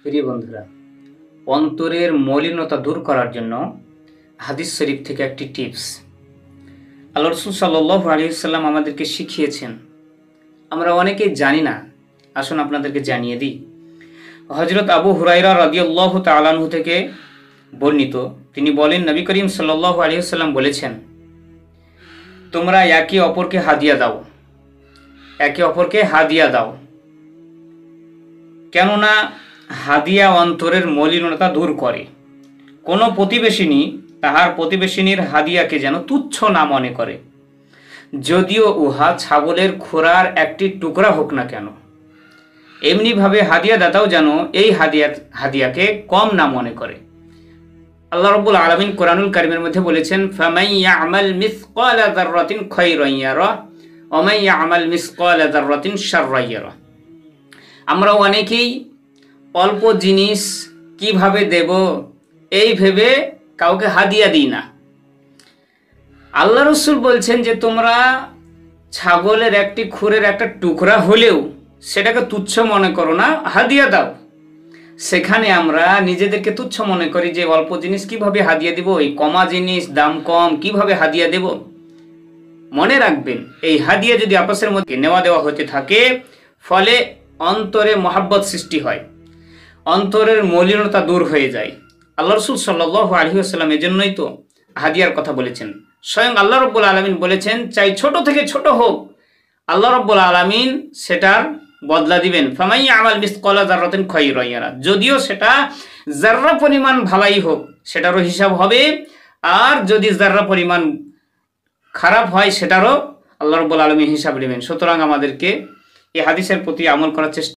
প্রিয় বন্ধুরা, অন্তরের মলিনতা দূর করার জন্য হাদিস শরীফ থেকে একটি টিপস আল্লাহ রাসূল সাল্লাল্লাহু আলাইহি ওয়াসাল্লাম আমাদেরকে শিখিয়েছেন। আমরা অনেকেই জানি না, আসুন আপনাদেরকে জানিয়ে দিই। হযরত আবু হুরায়রা রাদিয়াল্লাহু তাআলা আনহু থেকে বর্ণিত, তিনি বলেন, নবী করিম সাল্লাল্লাহু আলাইহি ওয়াসাল্লাম বলেছেন, তোমরা একে অপরকে হাদিয়া দাও, একে অপরকে হাদিয়া দাও, কেননা হাদিয়া অন্তরের মলিনতা দূর করে। কোনো প্রতিবেশিনী তাহার প্রতিবেশিনীর হাদিয়াকে যেন তুচ্ছ না মনে করে, যদিও উহা ছাগলের খোরার একটি টুকরা হোক না কেন। এমনিভাবে হাদিয়া দাতাও যেন এই হাদিয়াকে কম না মনে করে। আল্লাহ রাব্বুল আলামিন কোরআনুল কারীমের মধ্যে বলেছেন, ফামান ইয়ামাল মিসকালা যাররাতিন খায়রান ইয়ারা ওয়া মান ইয়ামাল মিসকালা যাররাতিন শাররান ইয়ারা। আমরা অনেকেই অল্প জিনিস কিভাবে দেব এই ভেবে কাউকে হাদিয়া দিই না। আল্লাহ রাসূল বলছেন যে তোমরা ছাগলের একটি খুরের একটা টুকরা হলেও সেটাকে তুচ্ছ মনে করো না, হাদিয়া দাও। সেখানে আমরা নিজেদেরকে তুচ্ছ মনে করি যে অল্প জিনিস কিভাবে হাদিয়া দেব, এই কমা জিনিস, দাম কম, কিভাবে হাদিয়া দেব। মনে রাখবেন, এই হাদিয়া যদি আপসের মধ্যে নেওয়া দেওয়া হতে থাকে, ফলে অন্তরে মহাব্বত সৃষ্টি হয়, অন্তরের মলিনতা দূর হয়ে যায়। আল্লাহ রাসূল সাল্লাল্লাহু আলাইহি ওয়াসাল্লাম এজন্যই তো হাদিয়ার কথা বলেছেন। স্বয়ং আল্লাহ রাব্বুল আলামিন বলেছেন, চাই ছোট থেকে ছোট হোক, আল্লাহ রাব্বুল আলামিন সেটার বদলা দিবেন। ফামান ইয়ামাল মিসকালা যাররাতিন খায়রান ইয়ারা, যদিও সেটা যাররা পরিমাণ ভালাই হোক সেটারও হিসাব হবে, আর যদি যাররা পরিমাণ খারাপ হয় সেটারও আল্লাহ রাব্বুল আলামিন হিসাব নেবেন। সুতরাং আমাদেরকে এই হাদিসের প্রতি আমল করার চেষ্টা